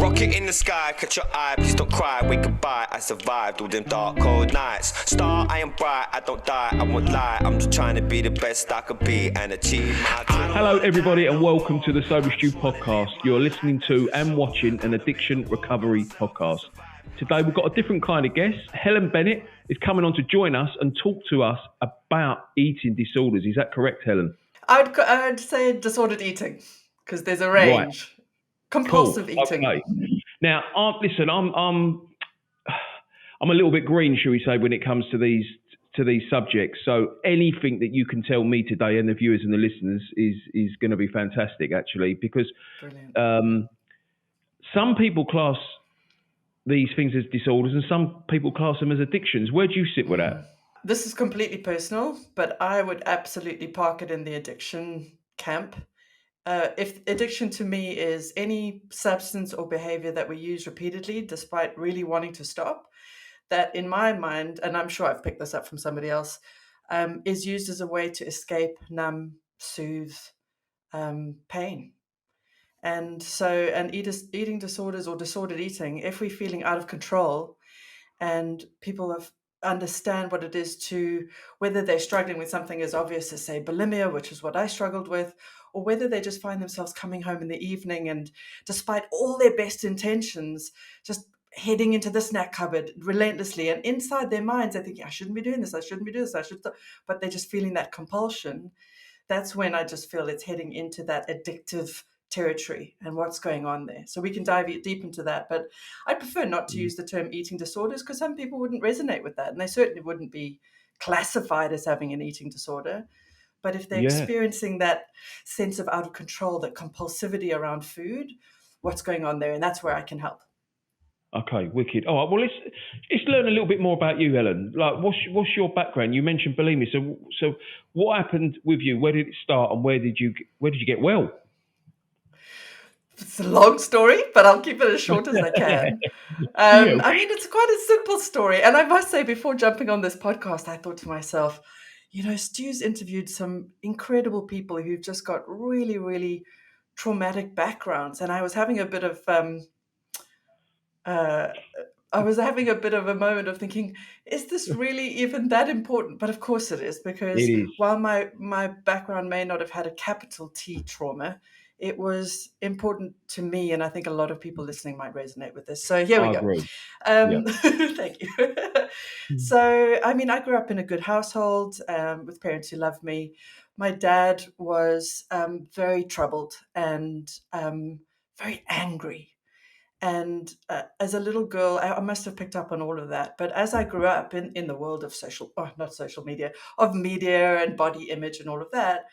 Rocket in the sky, catch your eye, please don't cry, wait goodbye. I survived all them dark, cold nights. Star, I am bright, I don't die, I won't lie. I'm just trying to be the best I could be and achieve my dream. Hello everybody and welcome to the Sober Stew podcast. You're listening to and watching an addiction recovery podcast. Today we've got a different kind of guest. Helen Bennett is coming on to join us and talk to us about eating disorders. Is that correct, Helen? I would say disordered eating because there's a range. Right. Compulsive Cool. eating. Okay. Now, listen, I'm a little bit green, shall we say, when it comes to these subjects. So anything that you can tell me today and the viewers and the listeners is going to be fantastic, actually, because some people class these things as disorders and some people class them as addictions. Where do you sit with that? This is completely personal, but I would absolutely park it in the addiction camp. If addiction to me is any substance or behavior that we use repeatedly, despite really wanting to stop, that in my mind, and I'm sure I've picked this up from somebody else, is used as a way to escape, numb, soothe pain. And so, eating disorders or disordered eating, if we're feeling out of control and people understand what it is to, whether they're struggling with something as obvious as, say, bulimia, which is what I struggled with, or whether they just find themselves coming home in the evening and despite all their best intentions, just heading into the snack cupboard relentlessly. And inside their minds, they're thinking, I shouldn't be doing this. I shouldn't be doing this. But they're just feeling that compulsion. That's when I just feel it's heading into that addictive territory and what's going on there. So we can dive deep into that. But I prefer not to use the term eating disorders because some people wouldn't resonate with that. And they certainly wouldn't be classified as having an eating disorder. But if they're experiencing that sense of out of control, that compulsivity around food, what's going on there? And that's where I can help. Okay, wicked. All right, well, let's learn a little bit more about you, Helen. Like, what's your background? You mentioned bulimia. So what happened with you? Where did it start, and where did you get well? It's a long story, but I'll keep it as short as I can. I mean, it's quite a simple story. And I must say, before jumping on this podcast, I thought to myself, Stu's interviewed some incredible people who've just got really, really traumatic backgrounds. And I was having a bit of a moment of thinking, is this really even that important? But of course it is, because while my background may not have had a capital T trauma, it was important to me, and I think a lot of people listening might resonate with this. So here we go. Thank you. So, I mean, I grew up in a good household with parents who loved me. My dad was very troubled and very angry. And as a little girl, I must have picked up on all of that. But as I grew up in the world of of media and body image and all of that,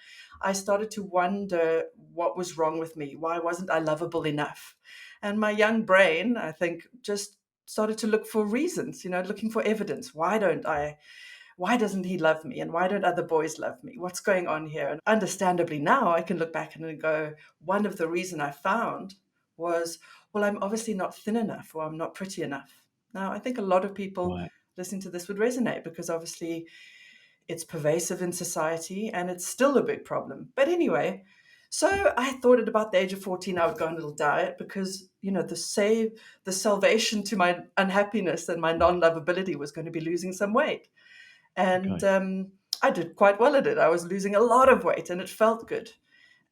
I started to wonder what was wrong with me. Why wasn't I lovable enough? And my young brain, I think, just started to look for reasons, looking for evidence. Why doesn't he love me? And why don't other boys love me? What's going on here? And understandably now I can look back and go, one of the reasons I found was, well, I'm obviously not thin enough or I'm not pretty enough. Now, I think a lot of people listening to this would resonate because obviously it's pervasive in society and it's still a big problem. But anyway, so I thought at about the age of 14, I would go on a little diet because, the salvation to my unhappiness and my non-lovability was going to be losing some weight. And I did quite well at it. I was losing a lot of weight and it felt good.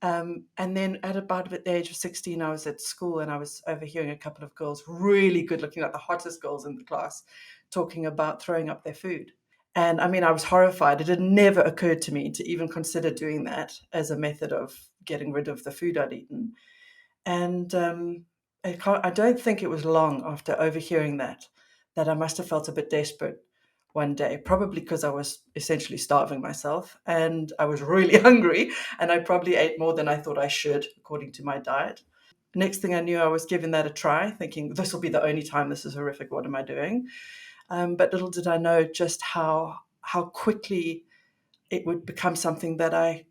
And then at about the age of 16, I was at school and I was overhearing a couple of girls, really good looking, like the hottest girls in the class, talking about throwing up their food. And I mean, I was horrified. It had never occurred to me to even consider doing that as a method of getting rid of the food I'd eaten. And I don't think it was long after overhearing that I must have felt a bit desperate one day, probably because I was essentially starving myself and I was really hungry and I probably ate more than I thought I should, according to my diet. Next thing I knew, I was giving that a try, thinking this will be the only time this is horrific. What am I doing? But little did I know just how quickly it would become something that I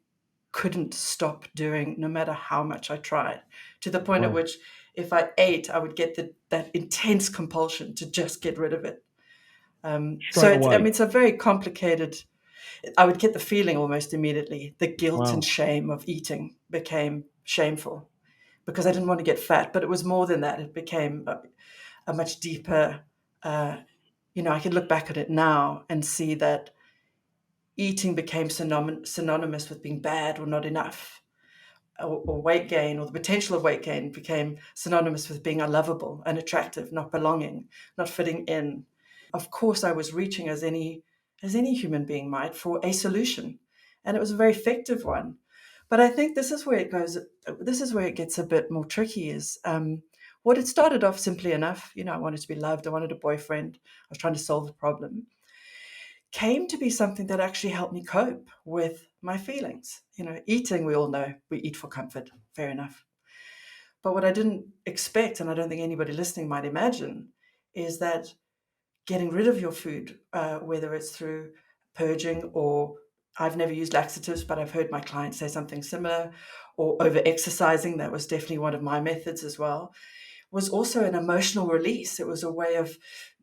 couldn't stop doing, no matter how much I tried, to the point at which if I ate, I would get that intense compulsion to just get rid of it. It's a very complicated. I would get the feeling almost immediately. The guilt and shame of eating became shameful. because I didn't want to get fat. But it was more than that. It became a much deeper, I could look back at it now and see that eating became synonymous with being bad or not enough, or weight gain, or the potential of weight gain became synonymous with being unlovable, unattractive, not belonging, not fitting in. Of course, I was reaching, as any human being might, for a solution, and it was a very effective one. But I think this is where it goes. This is where it gets a bit more tricky. Is what it started off simply enough. I wanted to be loved. I wanted a boyfriend. I was trying to solve a problem. Came to be something that actually helped me cope with my feelings. Eating, we all know, we eat for comfort. Fair enough. But what I didn't expect, and I don't think anybody listening might imagine, is that getting rid of your food, whether it's through purging, or I've never used laxatives, but I've heard my clients say something similar, or over-exercising, that was definitely one of my methods as well, was also an emotional release. It was a way of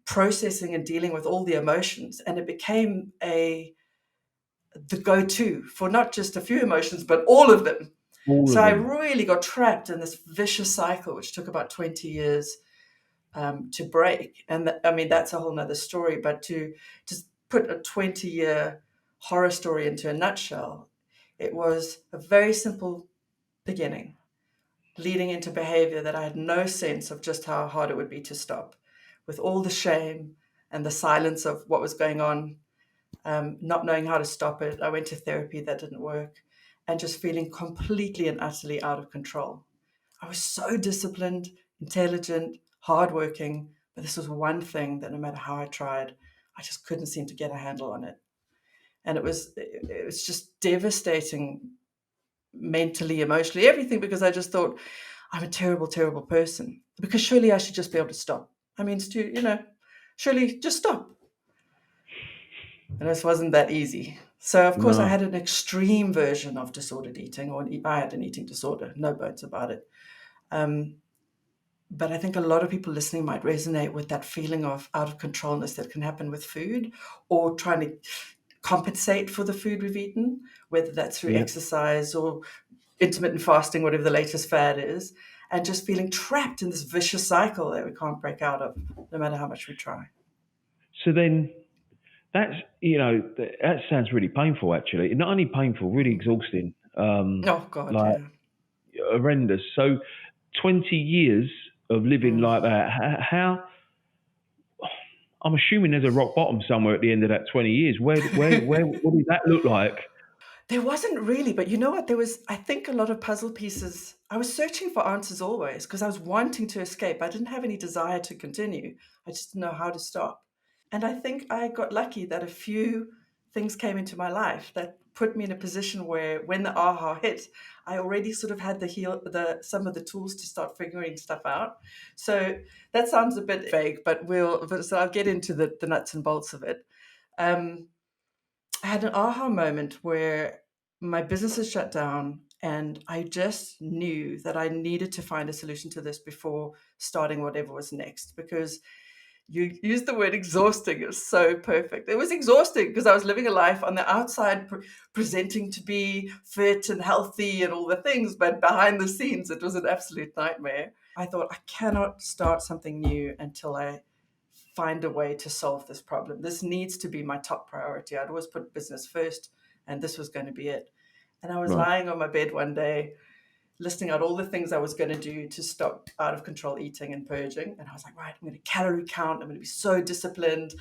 processing and dealing with all the emotions, and it became the go-to for not just a few emotions, but all of them. I really got trapped in this vicious cycle, which took about 20 years to break. And that's a whole nother story, but to just put a 20-year horror story into a nutshell, it was a very simple beginning, leading into behavior that I had no sense of just how hard it would be to stop, with all the shame and the silence of what was going on, not knowing how to stop it. I went to therapy, that didn't work, and just feeling completely and utterly out of control. I was so disciplined, intelligent, hardworking, but this was one thing that no matter how I tried, I just couldn't seem to get a handle on it. And it was just devastating, mentally, emotionally, everything, because I just thought, I'm a terrible, terrible person, because surely I should just be able to stop. Surely just stop. And this wasn't that easy. So, of course, I had an extreme version of disordered eating, or I had an eating disorder, no bones about it. But I think a lot of people listening might resonate with that feeling of out of controlness that can happen with food, or trying to compensate for the food we've eaten, whether that's through exercise or intermittent fasting, whatever the latest fad is, and just feeling trapped in this vicious cycle that we can't break out of, no matter how much we try. So then that sounds really painful, actually. Not only painful, really exhausting. Oh, God, horrendous. So 20 years of living like that, how... I'm assuming there's a rock bottom somewhere at the end of that 20 years. Where what did that look like? There wasn't really, but you know what? There was, I think, a lot of puzzle pieces. I was searching for answers always, because I was wanting to escape. I didn't have any desire to continue. I just didn't know how to stop. And I think I got lucky that a few things came into my life that put me in a position where, when the aha hit, I already sort of had some of the tools to start figuring stuff out. So that sounds a bit vague, but so I'll get into the nuts and bolts of it. I had an aha moment where my business is shut down, and I just knew that I needed to find a solution to this before starting whatever was next, because you used the word exhausting. It was so perfect. It was exhausting because I was living a life on the outside, presenting to be fit and healthy and all the things, but behind the scenes, it was an absolute nightmare. I thought, I cannot start something new until I find a way to solve this problem. This needs to be my top priority. I'd always put business first, and this was going to be it. And I was lying on my bed one day, listing out all the things I was going to do to stop out of control eating and purging. And I was like, right, I'm going to calorie count. I'm going to be so disciplined.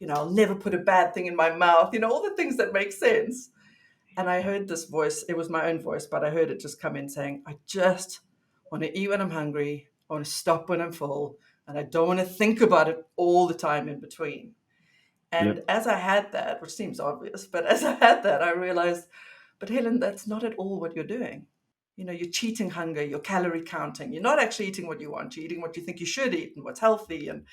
I'll never put a bad thing in my mouth. All the things that make sense. And I heard this voice. It was my own voice, but I heard it just come in saying, I just want to eat when I'm hungry. I want to stop when I'm full. And I don't want to think about it all the time in between. And as I had that, which seems obvious, but as I had that, I realized, but Helen, that's not at all what you're doing. You're cheating hunger, you're calorie counting. You're not actually eating what you want. You're eating what you think you should eat and what's healthy. And,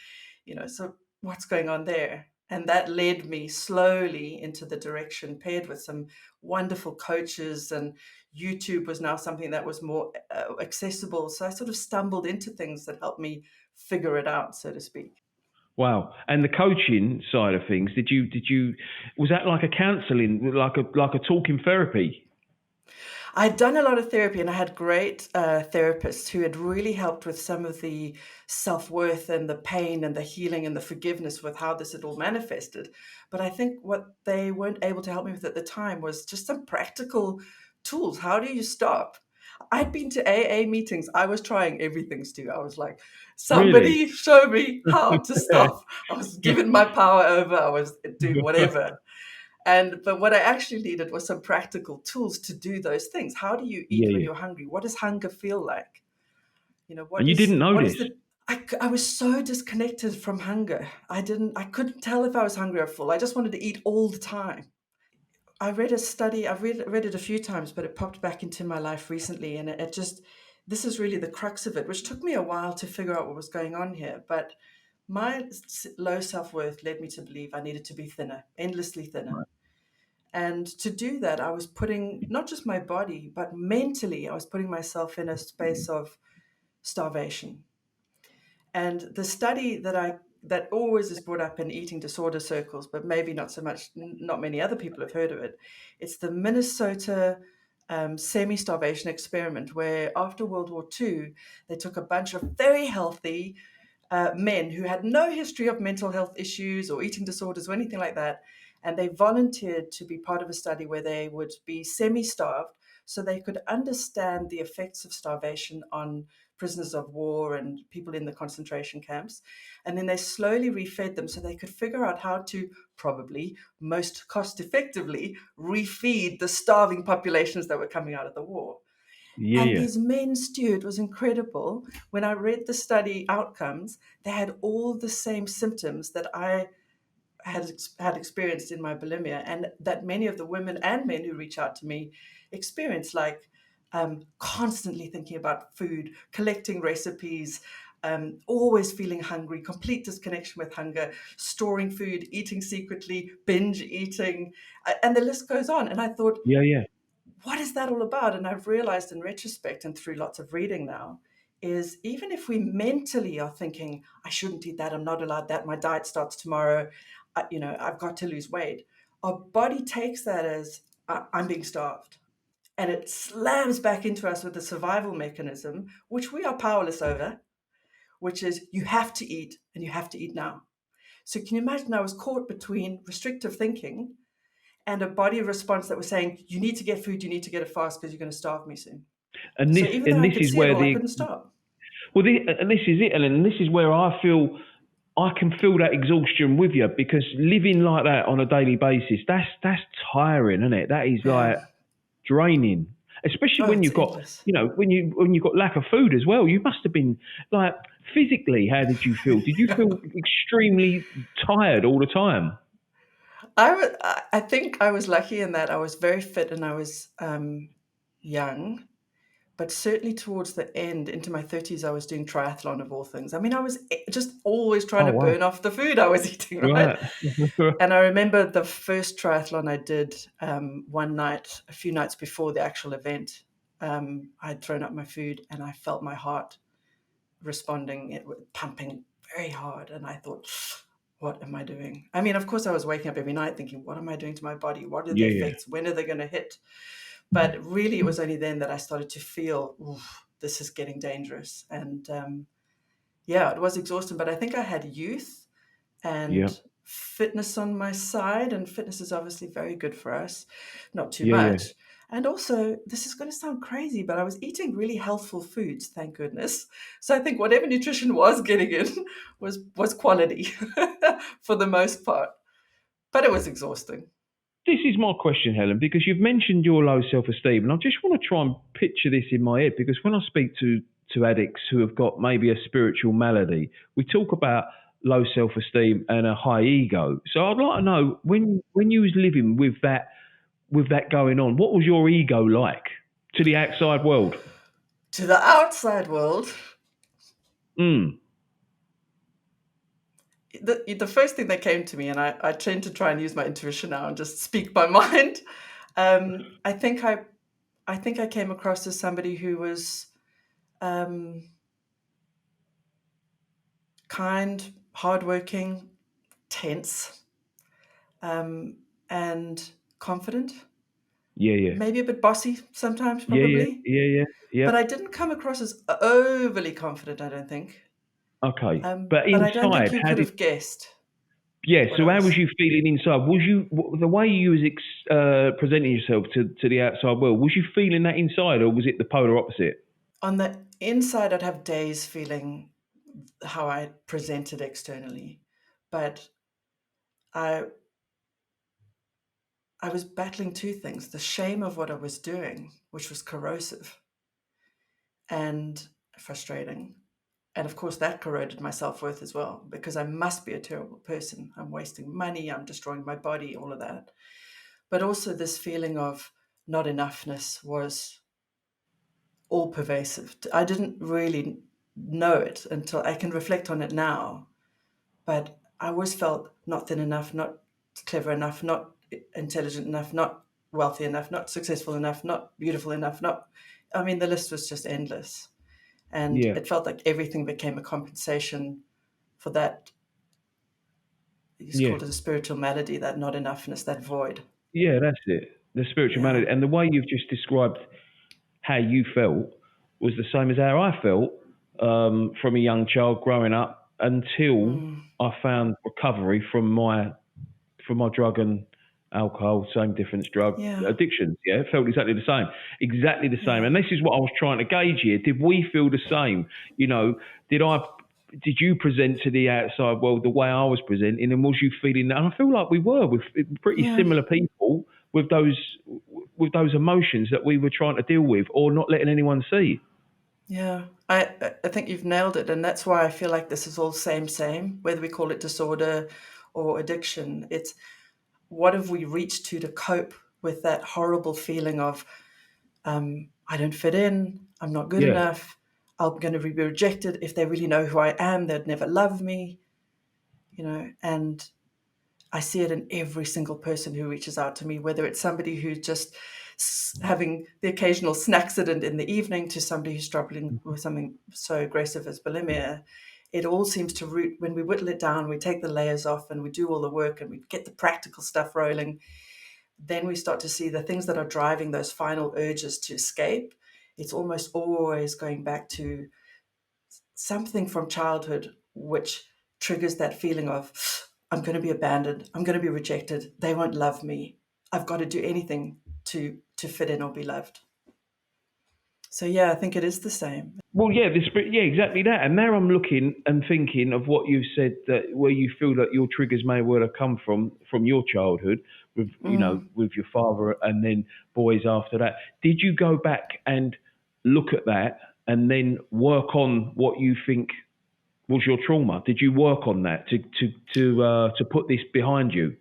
so what's going on there? And that led me slowly into the direction, paired with some wonderful coaches, and YouTube was now something that was more accessible. So I sort of stumbled into things that helped me figure it out, so to speak. Wow. And the coaching side of things, was that like a counseling, like a talking therapy? I'd done a lot of therapy, and I had great therapists who had really helped with some of the self-worth and the pain and the healing and the forgiveness with how this had all manifested. But I think what they weren't able to help me with at the time was just some practical tools. How do you stop? I'd been to AA meetings. I was trying everything, Stu. I was like, Really? somebody show me how to stop. I was giving my power over. I was doing whatever. But what I actually needed was some practical tools to do those things. How do you eat when Yeah. you're hungry? What does hunger feel like? And you didn't What notice? is the I was so disconnected from hunger. I couldn't tell if I was hungry or full. I just wanted to eat all the time. I read a study, I've read it a few times, but it popped back into my life recently. And it just, this is really the crux of it, which took me a while to figure out what was going on here. But my low self-worth led me to believe I needed to be thinner, endlessly thinner. Right. And to do that, I was putting not just my body, but mentally, I was putting myself in a space of starvation. And the study that always is brought up in eating disorder circles, but maybe not so much, not many other people have heard of it. It's the Minnesota semi-starvation experiment, where after World War II, they took a bunch of very healthy men who had no history of mental health issues or eating disorders or anything like that. And they volunteered to be part of a study where they would be semi-starved so they could understand the effects of starvation on prisoners of war and people in the concentration camps. And then they slowly refed them so they could figure out how to probably most cost effectively refeed the starving populations that were coming out of the war. And Yeah. these men, Stu, it was incredible. When I read the study outcomes, they had all the same symptoms that I had experienced in my bulimia, and that many of the women and men who reach out to me experience, like constantly thinking about food, collecting recipes, always feeling hungry, complete disconnection with hunger, storing food, eating secretly, binge eating, and the list goes on. And I thought, Yeah. what is that all about? And I've realized in retrospect and through lots of reading now, is even if we mentally are thinking, I shouldn't eat that, I'm not allowed that, my diet starts tomorrow, I've got to lose weight, our body takes that as I'm being starved. And it slams back into us with the survival mechanism, which we are powerless over, which is you have to eat and you have to eat now. So can you imagine I was caught between restrictive thinking and a body response that was saying, you need to get food, you need to get it fast because you're going to starve me soon. And So this even though and I this could is see it where all, I the couldn't stop. well, and this is it, Ellen. And this is where I feel I can feel that exhaustion with you, because living like that on a daily basis, that's tiring, isn't it? That is Yeah. like draining, especially Oh, when it's you've got, endless. when you've got lack of food as well. You must have been like, physically, how did you feel? Did you feel extremely tired all the time? I think I was lucky in that I was very fit and I was young, but certainly towards the end, into my 30s, I was doing triathlon of all things. I mean, I was just always trying Oh to wow! burn off the food I was eating, right? Right. And I remember the first triathlon I did one night, a few nights before the actual event. I'd thrown up my food and I felt my heart responding, it was pumping very hard. And I thought, what am I doing? I mean, of course, I was waking up every night thinking, what am I doing to my body? What are the Yeah. effects? When are they going to hit? But really, it was only then that I started to feel, this is getting dangerous. And yeah, it was exhausting, but I think I had youth Yeah. and fitness on my side, and fitness is obviously very good for us, not too Yeah. much. And also, this is going to sound crazy, but I was eating really healthful foods, thank goodness. So I think whatever nutrition was getting in was quality for the most part, but it was exhausting. This is my question, Helen, because you've mentioned your low self-esteem, and I just want to try and picture this in my head, because when I speak to addicts who have got maybe a spiritual malady, we talk about low self-esteem and a high ego. So I'd like to know, when you was living with that going on, what was your ego like to the outside world? To the outside world, Mm. the first thing that came to me, and I tend to try and use my intuition now and just speak my mind. I think I came across as somebody who was um, kind, hardworking, tense, and confident. Yeah. maybe a bit bossy sometimes, Yeah. probably. Yeah. But I didn't come across as overly confident, I don't think. Okay. But But I don't think inside, you how could did? have guessed Yeah. what So I how was was. you feeling inside? Was you the way you was presenting yourself to the outside world? Was you feeling that inside, or was it the polar opposite? On the inside, I'd have days feeling how I presented externally, but I I was battling two things: the shame of what I was doing, which was corrosive and frustrating. And of course, that corroded my self worth as well, because I must be a terrible person. I'm wasting money, I'm destroying my body, all of that. But also, this feeling of not enoughness was all pervasive. I didn't really know it until I can reflect on it now. But I always felt not thin enough, not clever enough, not intelligent enough, not wealthy enough, not successful enough, not beautiful enough, not, I mean, the list was just endless. And Yeah. it felt like everything became a compensation for that. He's Yeah. called it a spiritual malady, that not enoughness, that void. Yeah. That's it. The Yeah. spirituality and the way you've just described how you felt was the same as how I felt from a young child growing up until Mm. I found recovery from my drug and alcohol, same difference, drug Yeah. addictions. Yeah, it felt exactly the same, exactly the same. Yeah. And this is what I was trying to gauge here. Did we feel the same? You know, did I? Did you present to the outside world the way I was presenting, and was you feeling that? And I feel like we were with pretty Yeah. similar people with those emotions that we were trying to deal with, or not letting anyone see. Yeah. I think you've nailed it. And that's why I feel like this is all same, whether we call it disorder or addiction. It's what have we reached to cope with that horrible feeling of I don't fit in, I'm not good Yeah, enough, I'm going to be rejected. If they really know who I am, they'd never love me, and I see it in every single person who reaches out to me, whether it's somebody who's just having the occasional snack accident in the evening to somebody who's struggling with something so aggressive as bulimia. It all seems to root when we whittle it down, we take the layers off and we do all the work and we get the practical stuff rolling. Then we start to see the things that are driving those final urges to escape. It's almost always going back to something from childhood, which triggers that feeling of, I'm going to be abandoned, I'm going to be rejected, they won't love me, I've got to do anything to fit in or be loved. So yeah, I think it is the same. well, yeah, yeah, exactly that. And now I'm looking and thinking of what you said, that where you feel that your triggers may well have come from your childhood, with with your father, and then boys after that. Did you go back and look at that, and then work on what you think was your trauma? Did you work on that to put this behind you?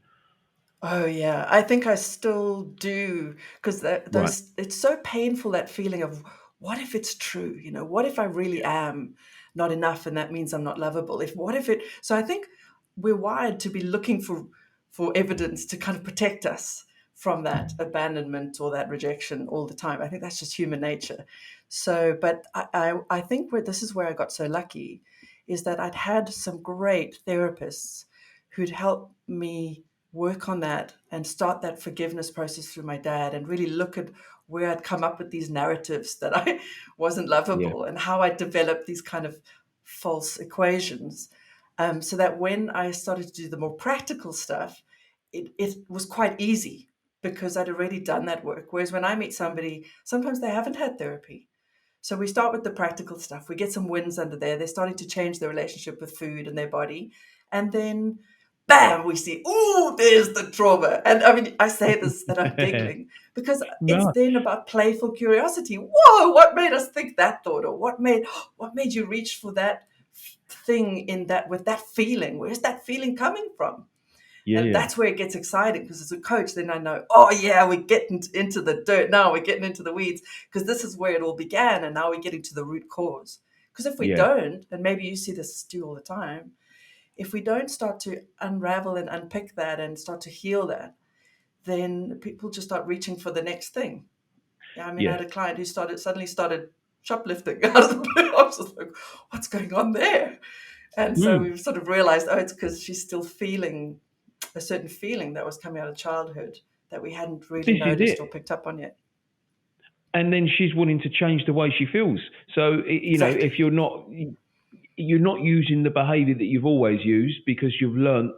Oh yeah, I think I still do, because Right. those it's so painful, that feeling of what if it's true? What if I really am not enough and that means I'm not lovable? If what if it So I think we're wired to be looking for evidence to kind of protect us from that abandonment or that rejection all the time. I think that's just human nature. So, but I think this is where I got so lucky, is that I'd had some great therapists who'd helped me work on that and start that forgiveness process through my dad, and really look at where I'd come up with these narratives that I wasn't Yeah. lovable and how I developed these kind of false equations. So that when I started to do the more practical stuff, it was quite easy because I'd already done that work. Whereas when I meet somebody, sometimes they haven't had therapy. So we start with the practical stuff. We get some wins under there. They're starting to change their relationship with food and their body. And then, bam, we see, oh, there's the trauma. And I mean, I say this and I'm giggling because it's No. then about playful curiosity. Whoa, what made us think that thought? Or what made you reach for that thing in that, with that feeling? Where's that feeling coming from? Yeah. And Yeah. that's where it gets exciting, because as a coach, then I know, oh yeah, we're getting into the dirt now, we're getting into the weeds, because this is where it all began, and now we're getting to the root cause. Because if we Yeah. don't, and maybe you see this Stu all the time, if we don't start to unravel and unpick that and start to heal that, then people just start reaching for the next thing. Yeah, I mean, I Yeah. had a client who suddenly started shoplifting out of the blue. I was just like, what's going on there? And so Mm. we've sort of realized, oh, it's because she's still feeling a certain feeling that was coming out of childhood that we hadn't really This is noticed it. or picked up on yet. And then she's wanting to change the way she feels. So, Exactly. if you're not using the behaviour that you've always used because you've learnt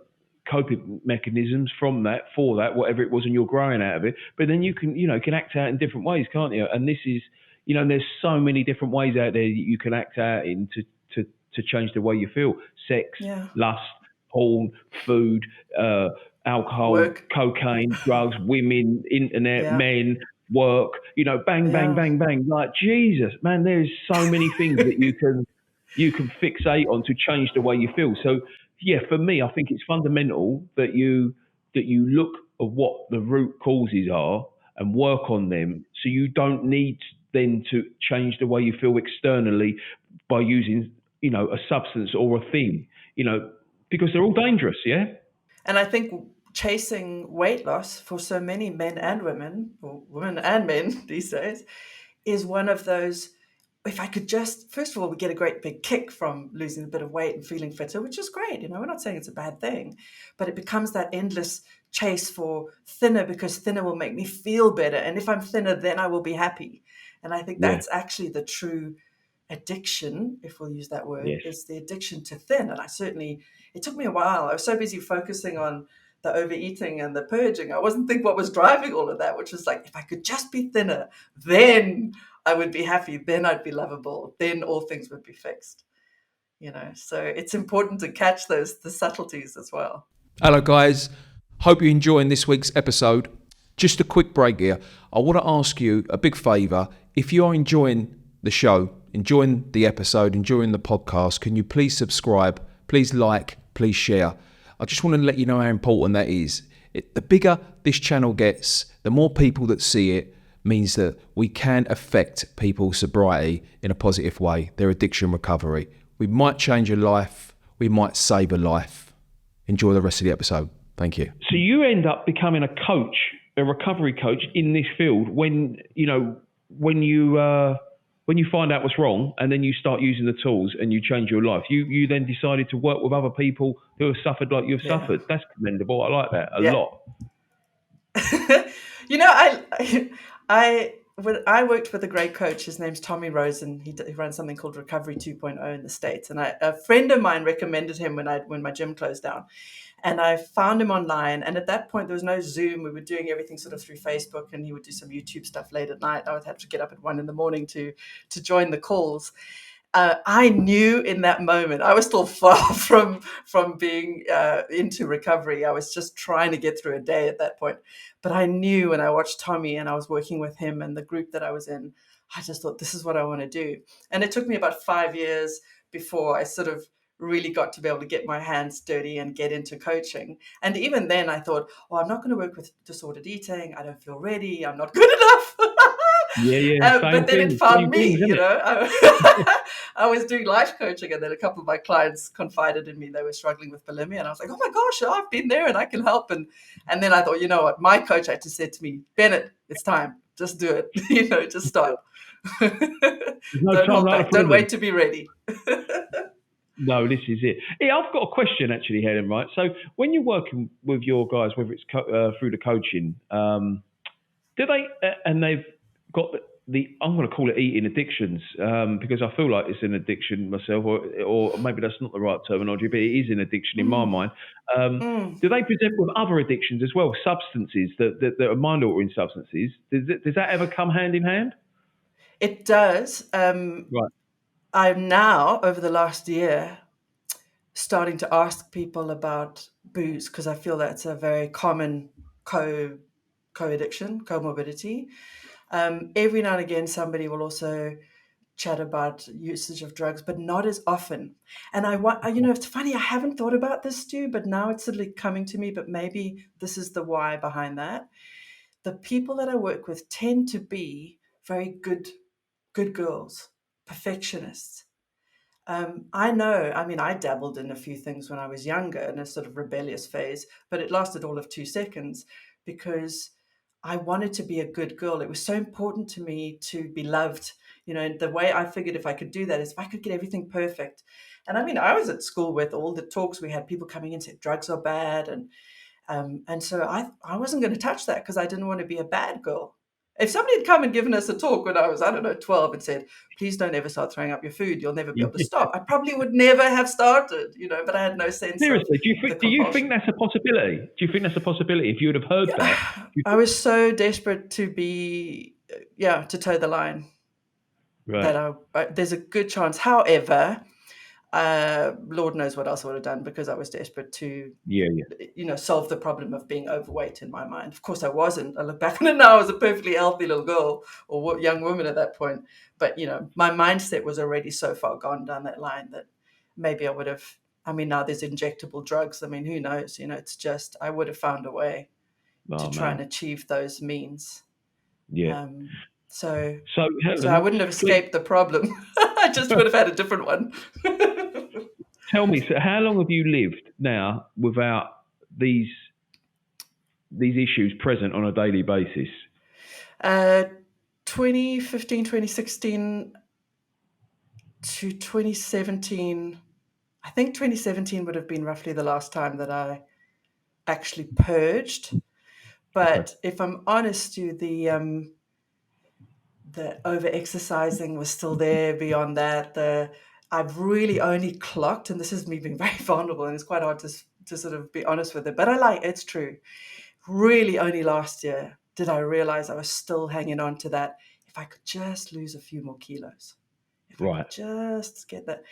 coping mechanisms from that, for that, whatever it was, and you're growing out of it. But then you can act out in different ways, can't you? And this is, there's so many different ways out there that you can act out in to change the way you feel. Sex, Yeah. lust, porn, food, alcohol, Work. cocaine, drugs, women, internet, Yeah. men, work, bang, bang, Yeah. bang, bang. Like, Jesus, man, there's so many things that you can fixate on to change the way you feel. So yeah, for me, I think it's fundamental that you look at what the root causes are and work on them, so you don't need then to change the way you feel externally by using a substance or a thing, because they're all dangerous. Yeah. And I think chasing weight loss for so many men and women, or women and men these days, is one of those. If I could just, first of all, we get a great big kick from losing a bit of weight and feeling fitter, which is great. We're not saying it's a bad thing, but it becomes that endless chase for thinner, because thinner will make me feel better. And if I'm thinner, then I will be happy. And I think Yeah. that's actually the true addiction, if we'll use that word, Yes. is the addiction to thin. And it took me a while. I was so busy focusing on the overeating and the purging. I wasn't thinking what was driving all of that, which was like, if I could just be thinner, then I would be happy, then I'd be lovable, then all things would be fixed. So it's important to catch the subtleties as well. Hello guys, hope you're enjoying this week's episode. Just a quick break here. I want to ask you a big favour. If you are enjoying the show, enjoying the episode, enjoying the podcast, can you please subscribe, please like, please share. I just want to let you know how important that is. The bigger this channel gets, the more people that see it, means that we can affect people's sobriety in a positive way, their addiction recovery. We might change a life, we might save a life. Enjoy the rest of the episode. Thank you. So you end up becoming a coach, a recovery coach in this field when you find out what's wrong, and then you start using the tools and you change your life. You then decided to work with other people who have suffered like you've suffered. That's commendable. I like that a lot. When I worked with a great coach, his name's Tommy Rosen. He runs something called Recovery 2.0 in the States. And a friend of mine recommended him when my gym closed down. And I found him online. And at that point, there was no Zoom. We were doing everything sort of through Facebook, and he would do some YouTube stuff late at night. I would have to get up at 1 a.m. to join the calls. I knew in that moment, I was still far from being into recovery. I was just trying to get through a day at that point. But I knew when I watched Tommy and I was working with him and the group that I was in, I just thought, this is what I want to do. And it took me about 5 years before I sort of really got to be able to get my hands dirty and get into coaching. And even then I thought, I'm not going to work with disordered eating. I don't feel ready. I'm not good enough. But then it found me, I was doing life coaching, and then a couple of my clients confided in me they were struggling with bulimia, and I was like, oh my gosh, I've been there and I can help. And then I thought, you know what, my coach had to say to me, Bennett, it's time, just do it, just start. Don't hold back. Don't wait to be ready. No, this is it. Yeah, I've got a question actually, Helen, right? So when you're working with your guys, whether it's through the coaching, do they, and they've got I'm going to call it eating addictions, because I feel like it's an addiction myself, or maybe that's not the right terminology, but it is an addiction in my mind. Do they present with other addictions as well, substances that are mind-altering substances? Does that ever come hand in hand? It does. Right. I'm now, over the last year, starting to ask people about booze, because I feel that's a very common co-addiction, comorbidity. Every now and again, somebody will also chat about usage of drugs, but not as often. And it's funny, I haven't thought about this, Stu, but now it's suddenly coming to me, but maybe this is the why behind that. The people that I work with tend to be very good girls, perfectionists. I dabbled in a few things when I was younger in a sort of rebellious phase, but it lasted all of 2 seconds because I wanted to be a good girl. It was so important to me to be loved. The way I figured if I could do that is if I could get everything perfect. And I was at school with all the talks we had, people coming in saying drugs are bad. And so I wasn't going to touch that because I didn't want to be a bad girl. If somebody had come and given us a talk when I was, 12 and said, please don't ever start throwing up your food, you'll never be able to stop, I probably would never have started, but I had no sense Seriously, of do you think that's a possibility? Do you think that's a possibility if you would have heard that? I was so desperate to to toe the line that there's a good chance. However, Lord knows what else I would have done because I was desperate to, solve the problem of being overweight in my mind. Of course, I wasn't. I look back on it now, I was a perfectly healthy little girl or young woman at that point. But, my mindset was already so far gone down that line that maybe I would have. Now there's injectable drugs. Who knows? It's just I would have found a way to try and achieve those means. Yeah. So Helen, I wouldn't have escaped the problem. I just would have had a different one. Tell me, so how long have you lived now without these issues present on a daily basis? 2015, 2016 to 2017. I think 2017 would have been roughly the last time that I actually purged. But if I'm honest, the over-exercising was still there. Beyond that, I've really only clocked, and this is me being very vulnerable, and it's quite hard to sort of be honest with it, but it's true. Really only last year did I realize I was still hanging on to that. If I could just lose a few more kilos, if I could just get that.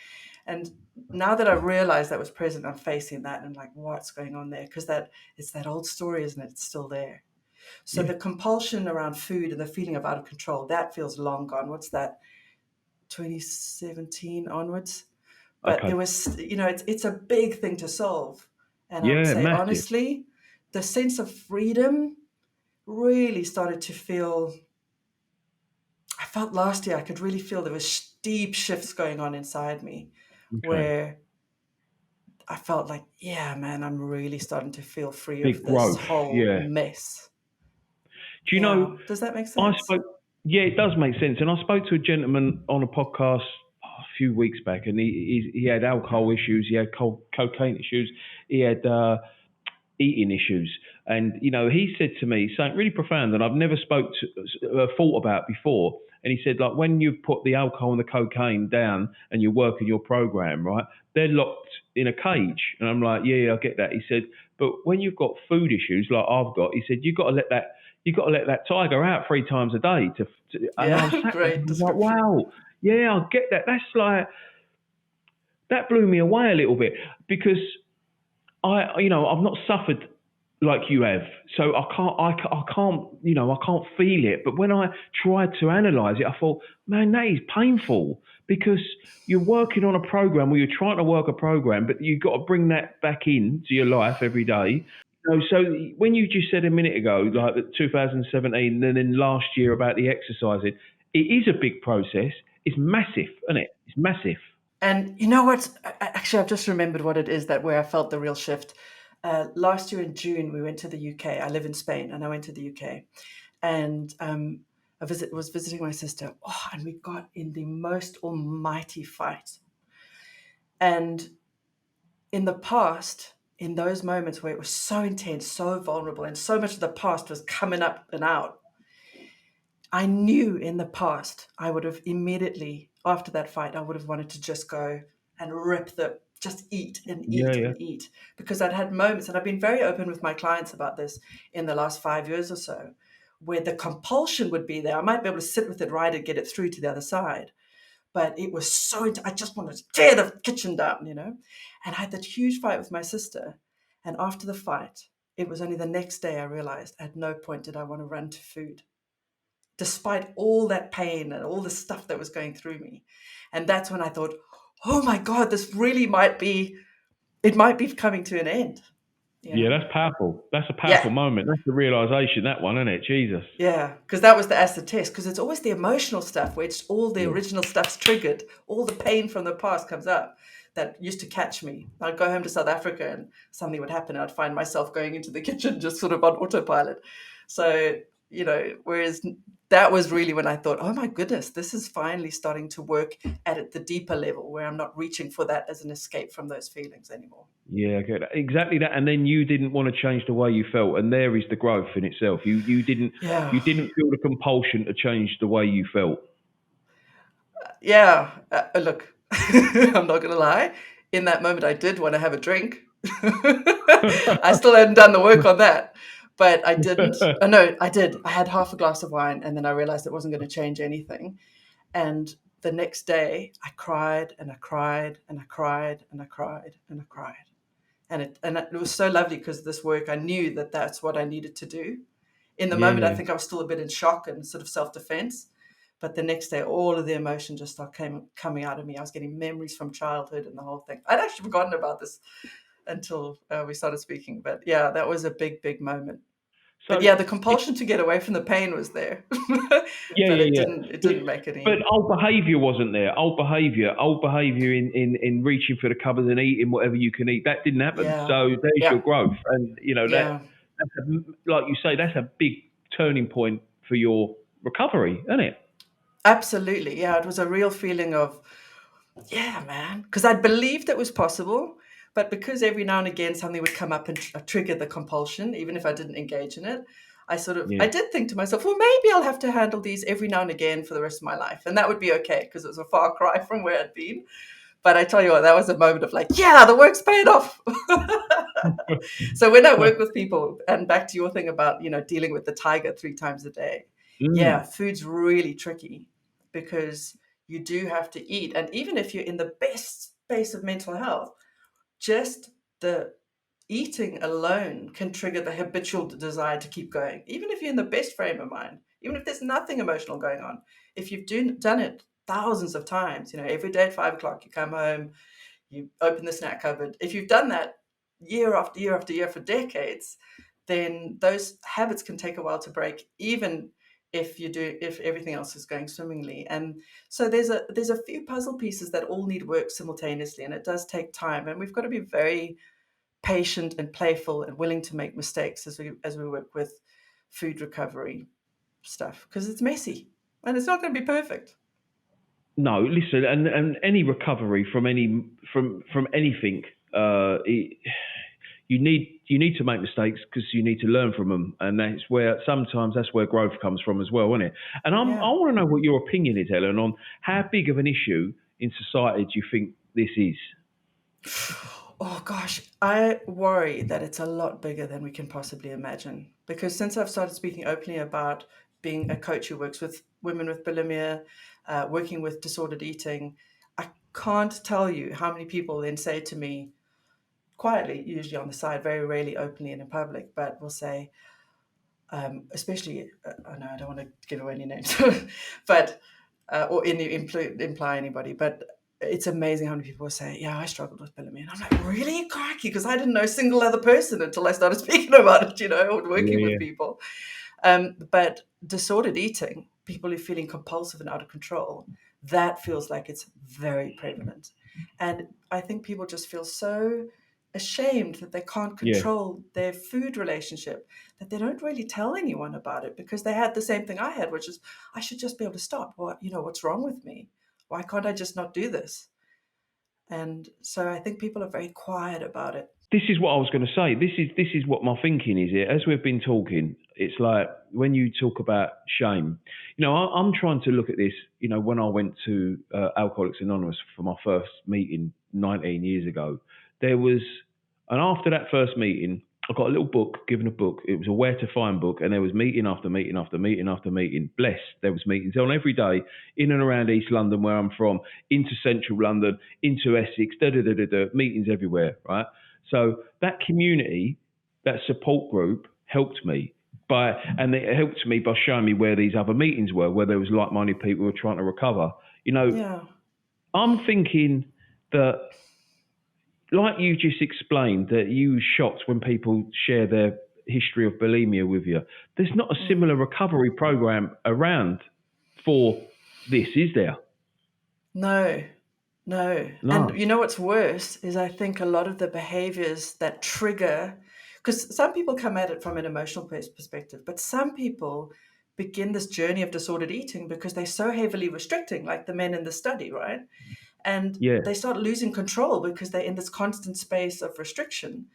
And now that I've realized that was present, I'm facing that and I'm like, what's going on there? Because it's that old story, isn't it? It's still there. So the compulsion around food and the feeling of out of control, that feels long gone. What's that? 2017 onwards. But there was, it's a big thing to solve. And I would say, massive. Honestly, the sense of freedom really started to feel, I felt last year, I could really feel there was deep shifts going on inside me where I felt like, yeah, man, I'm really starting to feel free of this whole mess. Do you know? Does that make sense? It does make sense. And I spoke to a gentleman on a podcast a few weeks back, and he had alcohol issues, he had cocaine issues, he had eating issues, and he said to me something really profound that I've never thought about before. And he said, like, when you put the alcohol and the cocaine down and you're working your program, right, they're locked in a cage. And I'm like, yeah, I get that. He said, but when you've got food issues like I've got, he said, you've got to let that tiger out 3 times a day. Great. Like, wow, yeah, I get that. That's like, that blew me away a little bit because I've not suffered like you have, so I can't feel it. But when I tried to analyze it, I thought, man, that is painful because you're working on a program, or you're trying to work a program, but you've got to bring that back into your life every day. So when you just said a minute ago, like 2017, and then last year about the exercising, it is a big process. It's massive, isn't it? It's massive. And you know what? Actually, I've just remembered what it is where I felt the real shift. Last year in June, we went to the UK. I live in Spain, and I went to the UK, and I was visiting my sister. And we got in the most almighty fight. And in the past, in those moments where it was so intense, so vulnerable, and so much of the past was coming up and out, I knew in the past I would have immediately, after that fight, I would have wanted to just go and just eat and eat and eat, because I'd had moments, and I've been very open with my clients about this in the last 5 years or so, where the compulsion would be there. I might be able to sit with it, right, and get it through to the other side. But it was I just wanted to tear the kitchen down, And I had that huge fight with my sister. And after the fight, it was only the next day I realized at no point did I want to run to food, despite all that pain and all the stuff that was going through me. And that's when I thought, oh my God, this really might be coming to an end. Yeah, that's powerful. That's a powerful moment. That's the realization, that one, isn't it? Jesus. Yeah, because that was the acid test, because it's always the emotional stuff, which all the original stuff's triggered. All the pain from the past comes up that used to catch me. I'd go home to South Africa and something would happen and I'd find myself going into the kitchen just sort of on autopilot. So, whereas that was really when I thought, oh my goodness, this is finally starting to work at the deeper level where I'm not reaching for that as an escape from those feelings anymore. Yeah, I get that. Exactly that. And then you didn't want to change the way you felt, and there is the growth in itself. You didn't feel the compulsion to change the way you felt. Yeah, look, I'm not going to lie. In that moment, I did want to have a drink. I still hadn't done the work on that, but I didn't. Oh, no, I did. I had half a glass of wine, and then I realized it wasn't going to change anything. And the next day, I cried and I cried and I cried and I cried and I cried. And it was so lovely because this work, I knew that that's what I needed to do. In the moment, I think I was still a bit in shock and sort of self-defense. But the next day, all of the emotion just started coming out of me. I was getting memories from childhood and the whole thing. I'd actually forgotten about this until we started speaking. But yeah, that was a big, big moment. So, but yeah, the compulsion to get away from the pain was there. But it didn't make it But old behaviour wasn't there. Old behaviour in reaching for the cupboard and eating whatever you can eat. That didn't happen. Yeah. So there's your growth. And, that's like you say, that's a big turning point for your recovery, isn't it? Absolutely. Yeah, it was a real feeling of, yeah, man, because I'd believed it was possible, but because every now and again something would come up and trigger the compulsion, even if I didn't engage in it, I did think to myself, well, maybe I'll have to handle these every now and again for the rest of my life. And that would be okay because it was a far cry from where I'd been. But I tell you what, that was a moment of like, yeah, the work's paid off. So when I work with people, and back to your thing about, dealing with the tiger 3 times a day, yeah, food's really tricky because you do have to eat. And even if you're in the best space of mental health, just the eating alone can trigger the habitual desire to keep going. Even if you're in the best frame of mind, even if there's nothing emotional going on, if you've done it thousands of times, every day at 5 o'clock, you come home, you open the snack cupboard. If you've done that year after year after year for decades, then those habits can take a while to break, even if everything else is going swimmingly. And so there's a few puzzle pieces that all need work simultaneously, and it does take time. And we've got to be very patient and playful and willing to make mistakes as we work with food recovery stuff, because it's messy and it's not going to be perfect. No, listen, and any recovery from anything, you need to make mistakes because you need to learn from them, and that's where growth comes from as well, isn't it? And I want to know what your opinion is, Helen, on how big of an issue in society do you think this is? Oh gosh, I worry that it's a lot bigger than we can possibly imagine. Because since I've started speaking openly about being a coach who works with women with bulimia, working with disordered eating, I can't tell you how many people then say to me, quietly, usually on the side, very rarely openly and in public, but will say, especially, I know I don't want to give away any names, but or imply anybody, but it's amazing how many people will say, yeah, I struggled with bulimia. And I'm like, really? Crikey, because I didn't know a single other person until I started speaking about it, or working with people. But disordered eating, people who are feeling compulsive and out of control, that feels like it's very prevalent. And I think people just feel so ashamed that they can't control their food relationship, that they don't really tell anyone about it, because they had the same thing I had, which is, I should just be able to stop. What's wrong with me? Why can't I just not do this? And so I think people are very quiet about it. This is what I was going to say. This is what my thinking is here. As we've been talking, it's like when you talk about shame, I'm trying to look at this, when I went to Alcoholics Anonymous for my first meeting 19 years ago, and after that first meeting, I got a little book, given a book. It was a where to find book, and there was meeting after meeting after meeting after meeting. Blessed, there was meetings on every day in and around East London, where I'm from, into Central London, into Essex, meetings everywhere, right? So that community, that support group, helped me and it helped me by showing me where these other meetings were, where there was like-minded people who were trying to recover. I'm thinking that, like you just explained, that you were shocked when people share their history of bulimia with you. There's not a similar recovery program around for this, is there? No. And what's worse is, I think a lot of the behaviors that trigger, because some people come at it from an emotional perspective, but some people begin this journey of disordered eating because they're so heavily restricting, like the men in the study, right? And they start losing control because they're in this constant space of restriction.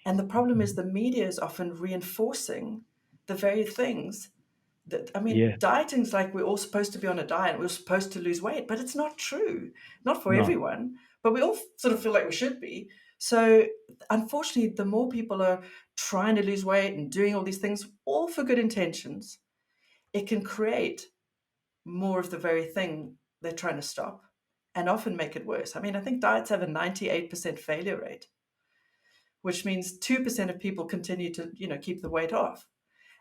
And the problem is the media is often reinforcing the very things that, I mean, dieting's like we're all supposed to be on a diet, we're supposed to lose weight, but it's not true. Not for everyone, but we all sort of feel like we should be. So unfortunately, the more people are trying to lose weight and doing all these things, all for good intentions, it can create more of the very thing they're trying to stop and often make it worse. I mean, I think diets have a 98% failure rate, which means 2% of people continue to, keep the weight off.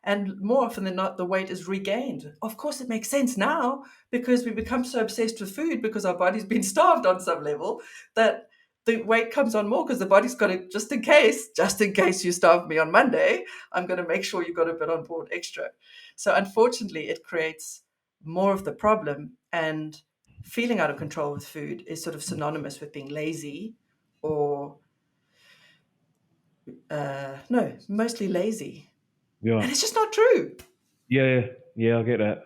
And more often than not, the weight is regained. Of course, it makes sense now because we become so obsessed with food because our body's been starved on some level that the weight comes on more because the body's got it just in case you starved me on Monday, I'm going to make sure you got a bit on board extra. So unfortunately, it creates more of the problem, and feeling out of control with food is sort of synonymous with being lazy or no, mostly lazy. Yeah. And it's just not true. Yeah, I get that.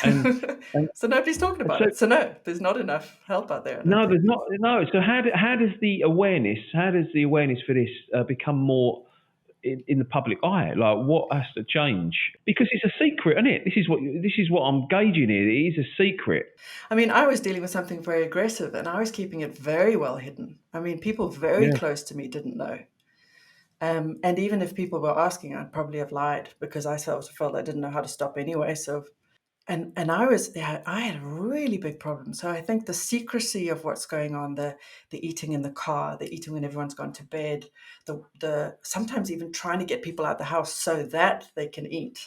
And so nobody's talking about it. So no, there's not enough help out there. No, there's not. No. So how does the awareness for this become more in the public eye? Like, what has to change? Because it's a secret, isn't it? This is what I'm gauging here. It is a secret. I mean, I was dealing with something very aggressive, and I was keeping it very well hidden. I mean, people very close to me didn't know. And even if people were asking, I'd probably have lied because I felt I didn't know how to stop anyway. So, and I had a really big problem. So I think the secrecy of what's going on, the eating in the car, the eating when everyone's gone to bed, the sometimes even trying to get people out the house so that they can eat,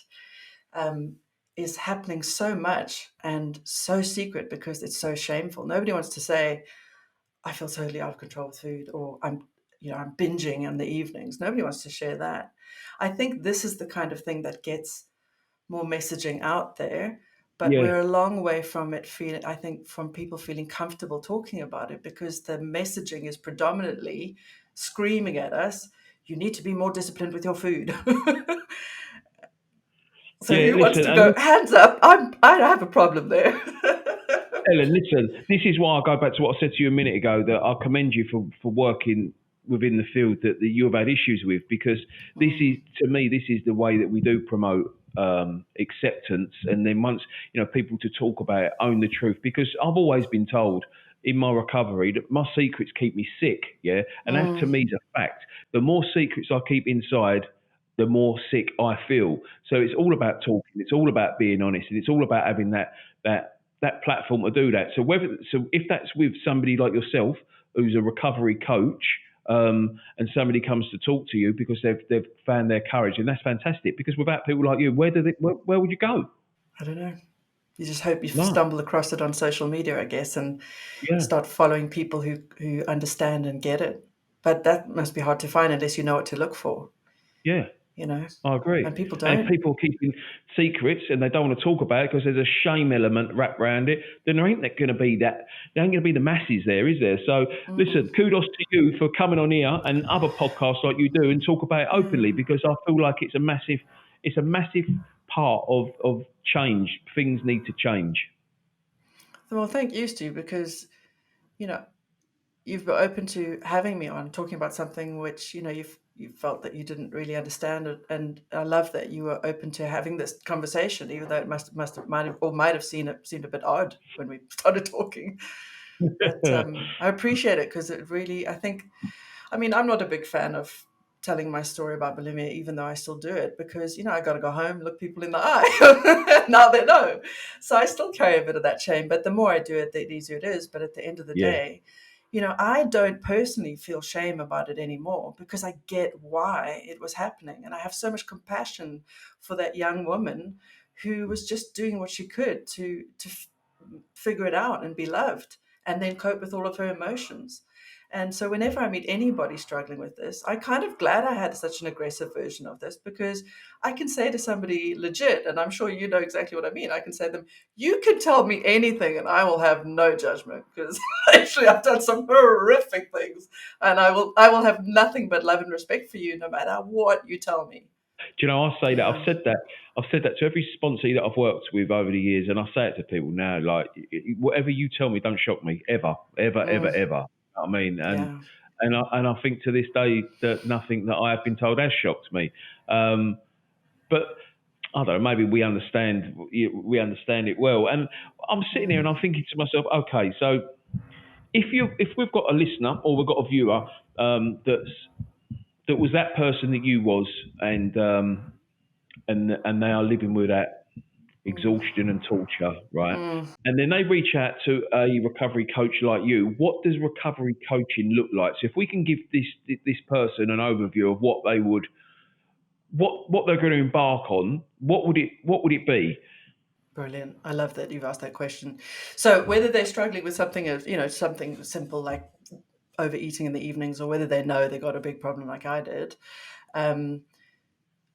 is happening so much and so secret because it's so shameful. Nobody wants to say, I feel totally out of control with food, or I'm binging in the evenings. Nobody wants to share that. I think this is the kind of thing that gets more messaging out there, but we're a long way from it from people feeling comfortable talking about it because the messaging is predominantly screaming at us, you need to be more disciplined with your food. So who wants to go, hands up, I have a problem there. Helen, listen, this is why I go back to what I said to you a minute ago, that I commend you for working within the field that you have had issues with, because this is, to me, this is the way that we do promote acceptance. And then once, people to talk about it, own the truth, because I've always been told in my recovery that my secrets keep me sick. Yeah. And that to me is a fact. The more secrets I keep inside, the more sick I feel. So it's all about talking. It's all about being honest, and it's all about having that platform to do that. So if that's with somebody like yourself, who's a recovery coach, and somebody comes to talk to you because they've found their courage, and that's fantastic. Because without people like you, where would you go? I don't know. You just hope you stumble across it on social media, I guess, and start following people who understand and get it. But that must be hard to find unless you know what to look for. Yeah. I agree. And people don't. And if people are keeping secrets and they don't want to talk about it because there's a shame element wrapped around it, then there ain't going to be the masses there, is there? So listen, kudos to you for coming on here and other podcasts like you do and talk about it openly, because I feel like it's a massive part of change. Things need to change. Well, thank you, Stu, because, you've been open to having me on, talking about something which, you felt that you didn't really understand it. And I love that you were open to having this conversation, even though it might have seemed a bit odd when we started talking. But I appreciate it because it really, I'm not a big fan of telling my story about bulimia, even though I still do it, because, I got to go home, look people in the eye. Now they know. So I still carry a bit of that shame, but the more I do it, the easier it is. But at the end of the day, I don't personally feel shame about it anymore because I get why it was happening. And I have so much compassion for that young woman who was just doing what she could to figure it out and be loved and then cope with all of her emotions. And so whenever I meet anybody struggling with this, I'm kind of glad I had such an aggressive version of this, because I can say to somebody legit, and I'm sure you know exactly what I mean, I can say to them, you can tell me anything and I will have no judgment, because actually I've done some horrific things and I will have nothing but love and respect for you no matter what you tell me. Do you know, I say that, I've said that to every sponsor that I've worked with over the years, and I say it to people now, like, whatever you tell me, don't shock me, ever. You know what I mean? And I think to this day that nothing that I have been told has shocked me. But I don't know, maybe we understand it well. And I'm sitting here and I'm thinking to myself, okay, so if we've got a listener or we've got a viewer that was that person that you was, and they are living with that exhaustion and torture, right? And then they reach out to a recovery coach like you. What does recovery coaching look like? So if we can give this person an overview of what they would, what they're going to embark on, what would it be? Brilliant. I love that you've asked that question. So whether they're struggling with something something simple like overeating in the evenings, or whether they know they got a big problem like I did,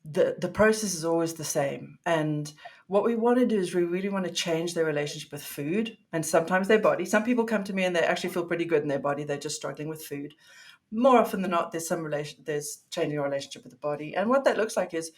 the process is always the same. And what we want to do is we really want to change their relationship with food and sometimes their body. Some people come to me and they actually feel pretty good in their body. They're just struggling with food. More often than not, there's changing your relationship with the body. And what that looks like is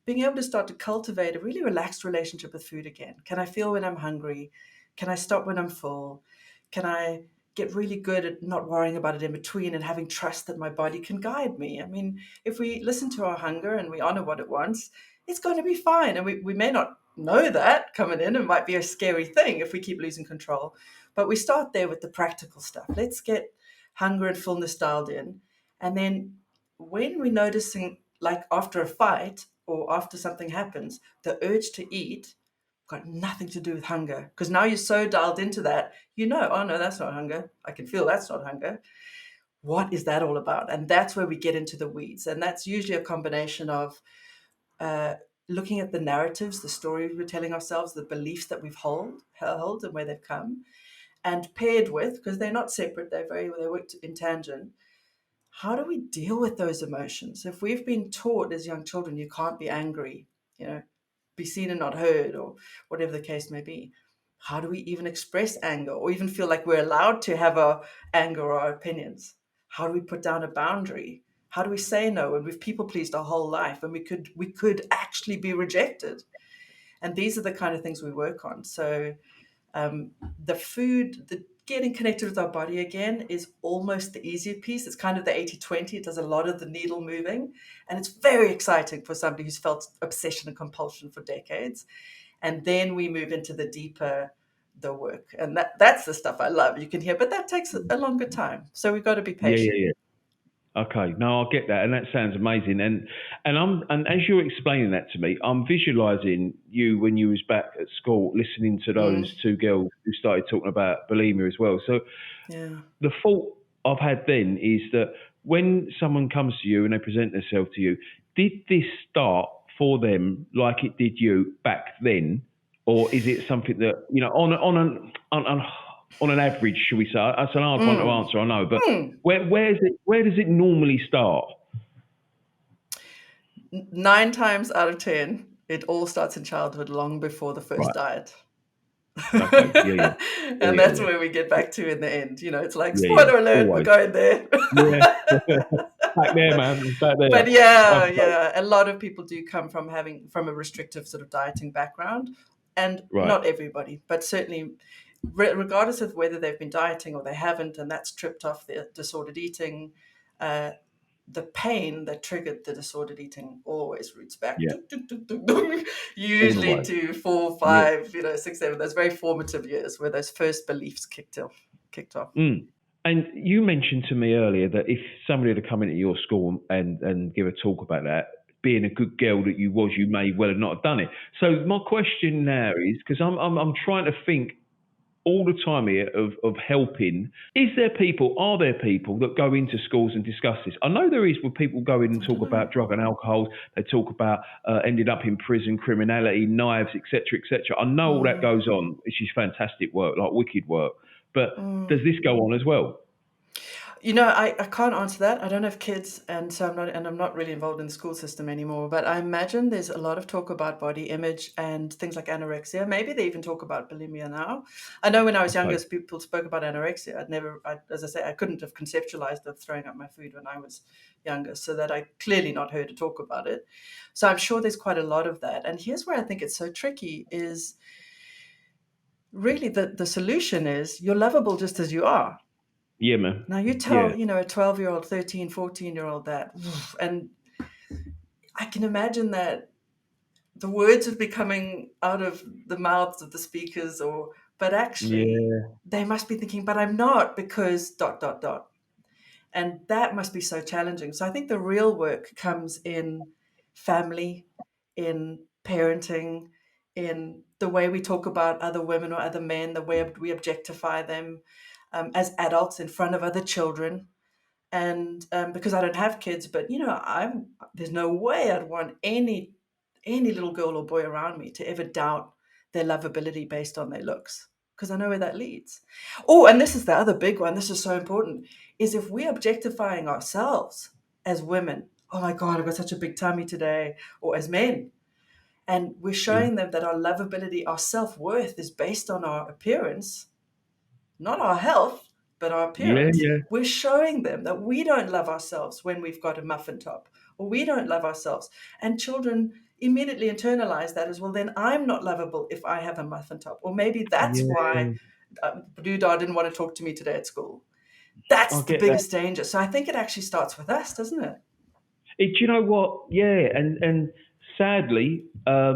being able to start to cultivate a really relaxed relationship with food again. Can I feel when I'm hungry? Can I stop when I'm full? Can I get really good at not worrying about it in between and having trust that my body can guide me? I mean, if we listen to our hunger and we honor what it wants, it's going to be fine. And we may not know that coming in. It might be a scary thing if we keep losing control. But we start there with the practical stuff. Let's get hunger and fullness dialed in. And then when we're noticing, like after a fight or after something happens, the urge to eat got nothing to do with hunger, because now you're so dialed into that, oh no, that's not hunger. I can feel that's not hunger. What is that all about? And that's where we get into the weeds. And that's usually a combination of looking at the narratives, the stories we're telling ourselves, the beliefs that we've held and where they've come, and paired with, because they're not separate, they work in tangent. How do we deal with those emotions? If we've been taught as young children, you can't be angry, be seen and not heard, or whatever the case may be. How do we even express anger or even feel like we're allowed to have our anger or our opinions? How do we put down a boundary? How do we say no when we've people pleased our whole life and we could actually be rejected? And these are the kind of things we work on. So the food, the getting connected with our body again is almost the easier piece. It's kind of the 80-20. It does a lot of the needle moving. And it's very exciting for somebody who's felt obsession and compulsion for decades. And then we move into the deeper, the work. And that's the stuff I love. You can hear, but that takes a longer time. So we've got to be patient. Yeah. Okay, no, I get that, and that sounds amazing. And as you're explaining that to me, I'm visualising you when you was back at school, listening to those two girls who started talking about bulimia as well. So the thought I've had then is that when someone comes to you and they present themselves to you, did this start for them like it did you back then, or is it something that on an average, should we say? That's an hard one to answer, I know, but where does it normally start? 9 times out of 10, it all starts in childhood, long before the first diet. Okay. And that's where we get back to in the end. It's like, spoiler alert, always. We're going there. Back there, man. Back there. But a lot of people do come from a restrictive sort of dieting background, and not everybody, but certainly, regardless of whether they've been dieting or they haven't, and that's tripped off their disordered eating, the pain that triggered the disordered eating always roots back, usually to 4, 5, 6, 7, those very formative years where those first beliefs kicked off. And you mentioned to me earlier that if somebody had come into your school and give a talk about that, being a good girl that you was, you may well have not have done it. So my question now is, because I'm trying to think all the time here of helping. Are there people that go into schools and discuss this? I know there is, where people go in and talk about drug and alcohol. They talk about ended up in prison, criminality, knives, etc., etc. I know all that goes on, which is fantastic work, like wicked work. But does this go on as well? I can't answer that. I don't have kids, and so I'm not really involved in the school system anymore. But I imagine there's a lot of talk about body image and things like anorexia. Maybe they even talk about bulimia now. I know when I was younger, Okay. people spoke about anorexia. As I say, I couldn't have conceptualized of throwing up my food when I was younger, so that I clearly not heard to talk about it. So I'm sure there's quite a lot of that. And here's where I think it's so tricky is really the solution is you're lovable just as you are. Yeah, man. Now you Yeah. tell, a 12-year-old, 13, 14-year-old that, and I can imagine that the words would be coming out of the mouths of the speakers but actually Yeah. they must be thinking, but I'm not because ... And that must be so challenging. So I think the real work comes in family, in parenting, in the way we talk about other women or other men, the way we objectify them as adults in front of other children. And because I don't have kids, but there's no way I'd want any little girl or boy around me to ever doubt their lovability based on their looks, because I know where that leads. Oh, and this is the other big one. This is so important: is if we're objectifying ourselves as women. Oh my God, I've got such a big tummy today, or as men, and we're Yeah. showing them that our lovability, our self-worth, is based on our appearance, not our health, but our Yeah. appearance. Yeah. We're showing them that we don't love ourselves when we've got a muffin top, or we don't love ourselves. And children immediately internalize that as, well, then I'm not lovable if I have a muffin top. Or maybe that's why Yeah. Doodah didn't want to talk to me today at school. I That's the get that. biggest danger. So I think it actually starts with us, doesn't it? Do you know what? Yeah, and sadly, I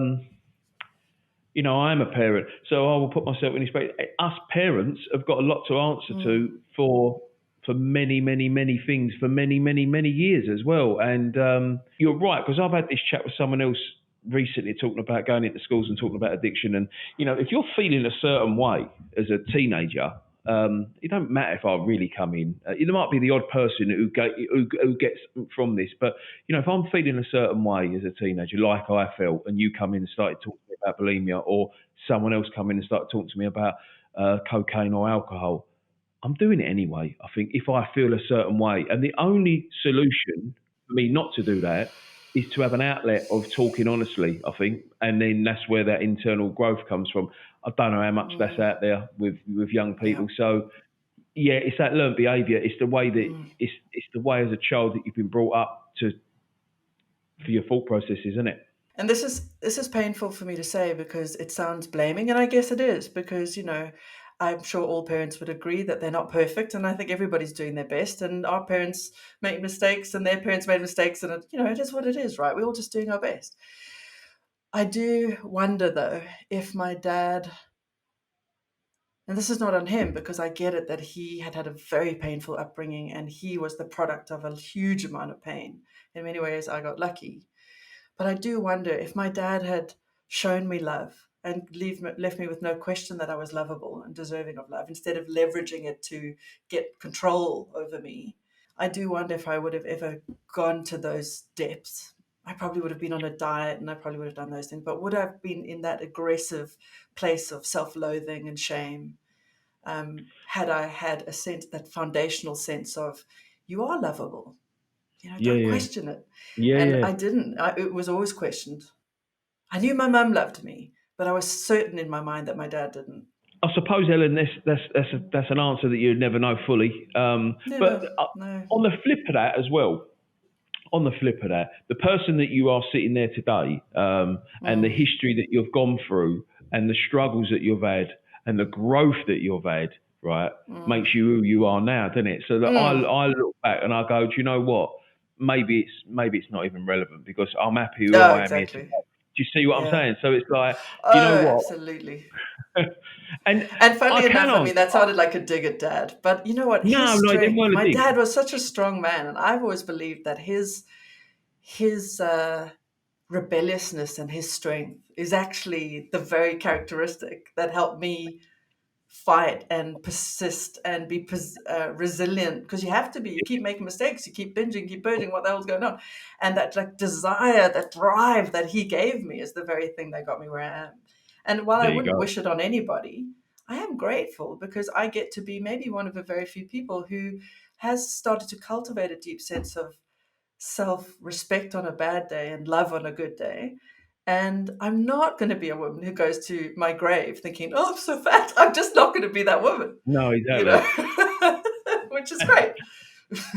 am a parent, so I will put myself in his place. Us parents have got a lot to answer Mm, to for many, many, many things for many, many, many years as well. And you're right, because I've had this chat with someone else recently talking about going into schools and talking about addiction. And if you're feeling a certain way as a teenager, it don't matter if I really come in. There might be the odd person who gets from this, but if I'm feeling a certain way as a teenager, like I felt, and you come in and started talking to me about bulimia, or someone else come in and started talking to me about cocaine or alcohol, I'm doing it anyway. I think if I feel a certain way, and the only solution for me not to do that is to have an outlet of talking honestly, I think, and then that's where that internal growth comes from. I don't know how much that's mm, out there with young yeah. people. So yeah, it's that learned behaviour. It's the way that Mm. it's the way as a child that you've been brought up to for your thought processes, isn't it? And this is painful for me to say because it sounds blaming, and I guess it is because I'm sure all parents would agree that they're not perfect, and I think everybody's doing their best, and our parents make mistakes, and their parents made mistakes, and it is what it is, right? We're all just doing our best. I do wonder though if my dad, and this is not on him because I get it that he had a very painful upbringing and he was the product of a huge amount of pain. In many ways, I got lucky. But I do wonder if my dad had shown me love and left me with no question that I was lovable and deserving of love, instead of leveraging it to get control over me. I do wonder if I would have ever gone to those depths. I probably would have been on a diet and I probably would have done those things, but would I have been in that aggressive place of self-loathing and shame, had I had a sense, that foundational sense of, you are lovable, Yeah, don't yeah, question it. yeah, And yeah. I didn't. It was always questioned. I knew my mum loved me, but I was certain in my mind that my dad didn't. I suppose, Ellen, that's an answer that you'd never know fully. But Never. No. on the flip of that as well, on the flip of that, the person that you are sitting there today, and the Mm, history that you've gone through, and the struggles that you've had, and the growth that you've had, right, mm, makes you who you are now, doesn't it? So that mm. I look back and I go, do you know what? Maybe it's not even relevant because I'm happy who Oh, I am here today. exactly. Do you see what I'm Yeah. saying? So it's like, you know Oh, what? absolutely. And And I funnily can enough, I mean, answer. that sounded like a dig at dad. But you know what? No, His no, it didn't strength. want My to dig. dad was such a strong man, and I've always believed that his rebelliousness and his strength is actually the very characteristic that helped me fight and persist and be resilient, because you have to be. You keep making mistakes, you keep binging, keep purging, what the hell's going on? And that like desire, that drive that he gave me is the very thing that got me where I am. And while I There you wouldn't go. wish it on anybody, I am grateful because I get to be maybe one of the very few people who has started to cultivate a deep sense of self-respect on a bad day and love on a good day. And I'm not going to be a woman who goes to my grave thinking, oh, I'm so fat. I'm just not going to be that woman. No, exactly. You know? Which is great.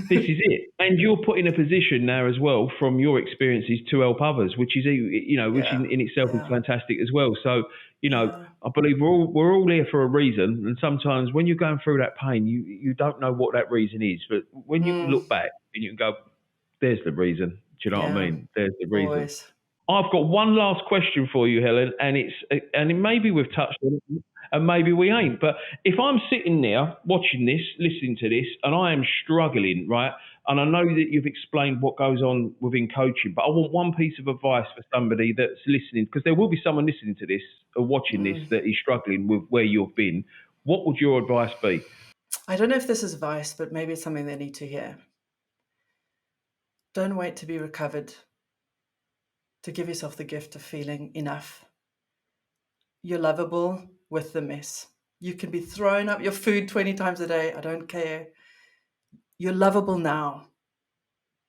This is it. And you're put in a position now as well from your experiences to help others, which is, which in itself is fantastic as well. So, I believe we're all here for a reason. And sometimes when you're going through that pain, you don't know what that reason is. But when you look back and you can go, there's the reason. Do you know what I mean? There's the reason. Always. I've got one last question for you, Helen, and maybe we've touched on it, and maybe we ain't. But if I'm sitting there watching this, listening to this, and I am struggling, right? And I know that you've explained what goes on within coaching, but I want one piece of advice for somebody that's listening, because there will be someone listening to this or watching this that is struggling with where you've been. What would your advice be? I don't know if this is advice, but maybe it's something they need to hear. Don't wait to be recovered to give yourself the gift of feeling enough. You're lovable with the mess. You can be throwing up your food 20 times a day. I don't care. You're lovable now,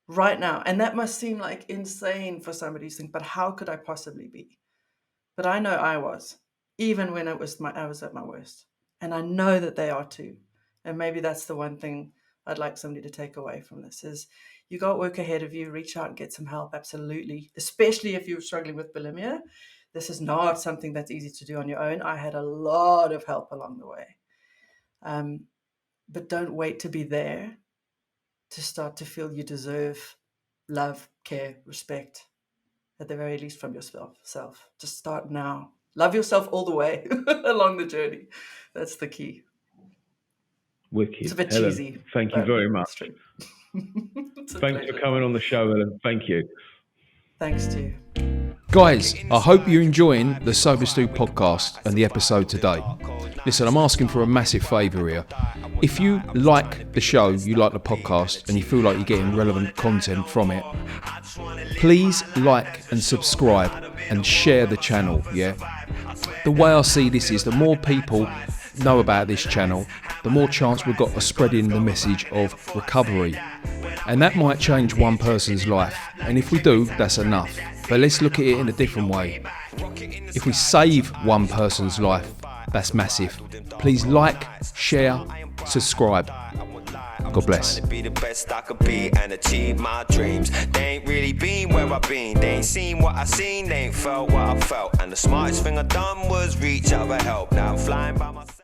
right now. And that must seem like insane for somebody to think, but how could I possibly be? But I know I was, even when I was at my worst. And I know that they are too. And maybe that's the one thing I'd like somebody to take away from this is you got work ahead of you, reach out and get some help. Absolutely. Especially if you're struggling with bulimia. This is not something that's easy to do on your own. I had a lot of help along the way. But don't wait to be there to start to feel you deserve love, care, respect, at the very least from yourself. Just start now. Love yourself all the way along the journey. That's the key. Wicked. It's a bit Helen, cheesy. thank you very much. Thanks for coming on the show, Helen. Thank you. Thanks to you. Guys, I hope you're enjoying the Sober Stew podcast and the episode today. Listen, I'm asking for a massive favour here. If you like the show, you like the podcast, and you feel like you're getting relevant content from it, please like and subscribe and share the channel, yeah? The way I see this is the more people know about this channel, the more chance we've got of spreading the message of recovery. And that might change one person's life. And if we do, that's enough. But let's look at it in a different way. If we save one person's life, that's massive. Please like, share, subscribe. God bless. Be the best I could be and achieve my dreams. They ain't really been where I've been. They ain't seen what I seen. They ain't felt what I felt. And the smartest thing I done was reach out for help. Now I'm flying by myself.